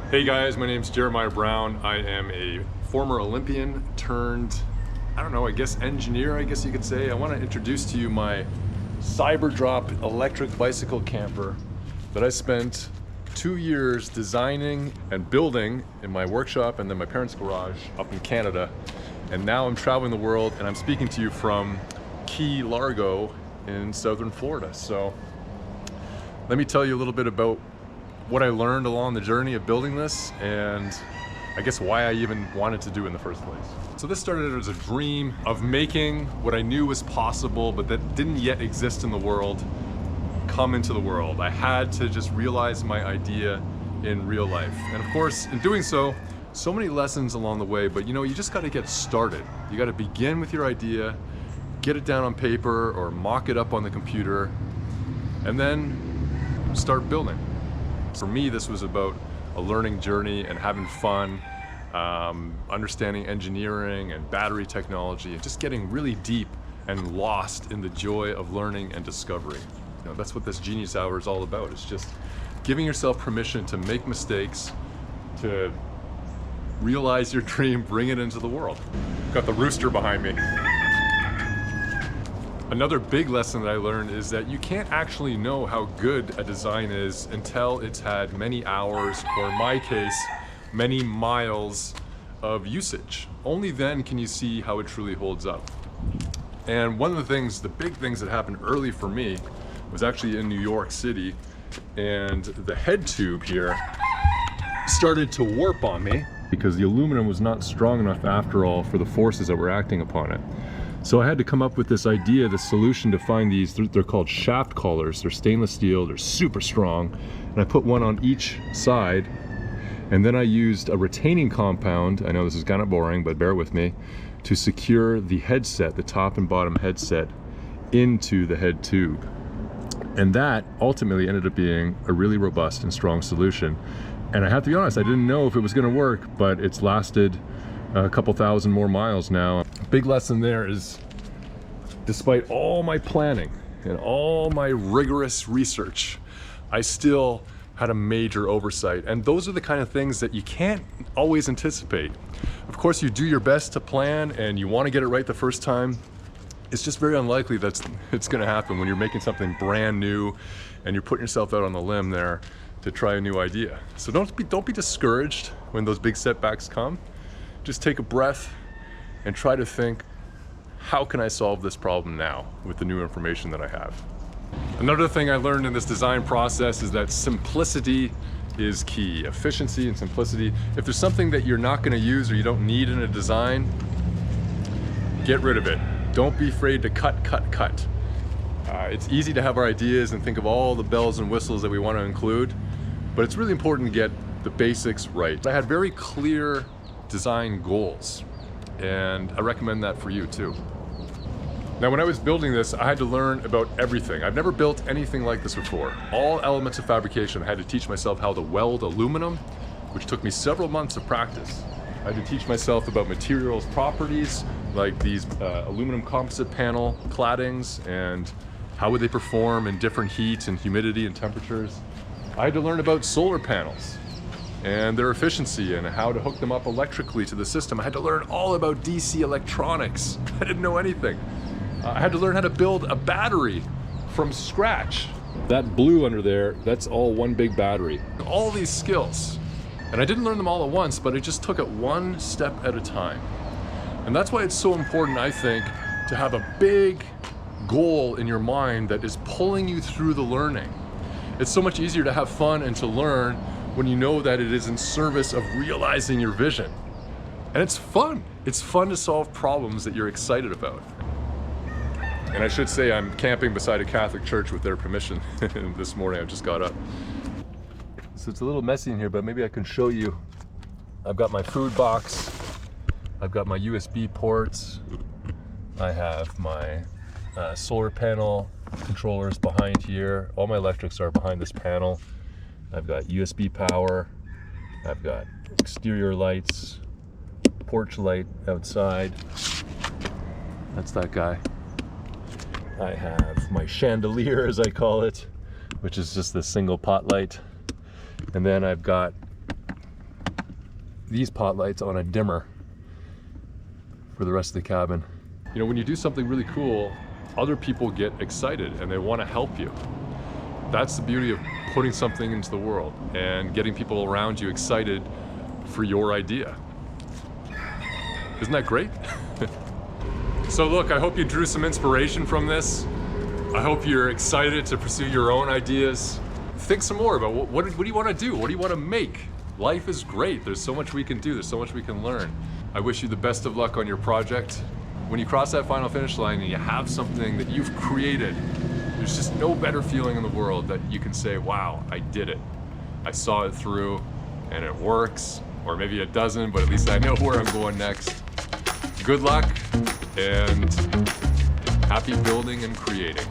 Hey guys, my name's Jeremiah Brown. I am a former Olympian turned, I don't know, I guess engineer, I guess you could say. I want to introduce to you my Cyberdrop electric bicycle camper that I spent 2 years designing and building in my workshop and then my parents' garage up in Canada. And now I'm traveling the world and I'm speaking to you from Key Largo in southern Florida. So let me tell you a little bit about what I learned along the journey of building this, and I guess why I even wanted to do it in the first place. So this started as a dream of making what I knew was possible, but that didn't yet exist in the world, come into the world. I had to just realize my idea in real life. And of course, in doing so, so many lessons along the way, but you know, you just gotta get started. You gotta begin with your idea, get it down on paper or mock it up on the computer, and then start building. For me, this was about a learning journey and having fun, understanding engineering and battery technology, and just getting really deep and lost in the joy of learning and discovery. You know, that's what this Genius Hour is all about. It's just giving yourself permission to make mistakes, to realize your dream, bring it into the world. Got the rooster behind me. Another big lesson that I learned is that you can't actually know how good a design is until it's had many hours, or in my case, many miles of usage. Only then can you see how it truly holds up. And one of the things, the big things that happened early for me was actually in New York City, and the head tube here started to warp on me because the aluminum was not strong enough after all for the forces that were acting upon it. So I had to come up with this idea, this solution to find these, they're called shaft collars. They're stainless steel, they're super strong. And I put one on each side, and then I used a retaining compound, I know this is kind of boring, but bear with me, to secure the headset, the top and bottom headset, into the head tube. And that ultimately ended up being a really robust and strong solution. And I have to be honest, I didn't know if it was gonna work, but it's lasted a couple thousand more miles now. Big lesson there is, despite all my planning and all my rigorous research, I still had a major oversight. And those are the kind of things that you can't always anticipate. Of course, you do your best to plan and you want to get it right the first time. It's just very unlikely that it's going to happen when you're making something brand new and you're putting yourself out on the limb there to try a new idea. So don't be discouraged when those big setbacks come. Just take a breath and try to think, how can I solve this problem now with the new information that I have? Another thing I learned in this design process is that simplicity is key. Efficiency and simplicity. If there's something that you're not going to use or you don't need in a design, get rid of it. Don't be afraid to cut. It's easy to have our ideas and think of all the bells and whistles that we want to include, but it's really important to get the basics right. I had very clear design goals, and I recommend that for you too. Now, when I was building this, I had to learn about everything. I've never built anything like this before. All elements of fabrication. I had to teach myself how to weld aluminum, which took me several months of practice. I had to teach myself about materials properties, like these aluminum composite panel claddings, and how would they perform in different heat and humidity and temperatures. I had to learn about solar panels and their efficiency and how to hook them up electrically to the system. I had to learn all about DC electronics. I didn't know anything. I had to learn how to build a battery from scratch. That blue under there, that's all one big battery. All these skills. And I didn't learn them all at once, but I just took it one step at a time. And that's why it's so important, I think, to have a big goal in your mind that is pulling you through the learning. It's so much easier to have fun and to learn when you know that it is in service of realizing your vision. And it's fun. It's fun to solve problems that you're excited about. And I should say I'm camping beside a Catholic church with their permission this morning. I just got up. So it's a little messy in here, but maybe I can show you. I've got my food box. I've got my USB ports. I have my solar panel controllers behind here. All my electrics are behind this panel. I've got USB power. I've got exterior lights, porch light outside. That's that guy. I have my chandelier, as I call it, which is just this single pot light. And then I've got these pot lights on a dimmer for the rest of the cabin. You know, when you do something really cool, other people get excited and they want to help you. That's the beauty of putting something into the world and getting people around you excited for your idea. Isn't that great? So look, I hope you drew some inspiration from this. I hope you're excited to pursue your own ideas. Think some more about what do you want to do? What do you want to make? Life is great. There's so much we can do. There's so much we can learn. I wish you the best of luck on your project. When you cross that final finish line and you have something that you've created, there's just no better feeling in the world that you can say, wow, I did it. I saw it through and it works, or maybe it doesn't, but at least I know where I'm going next. Good luck and happy building and creating.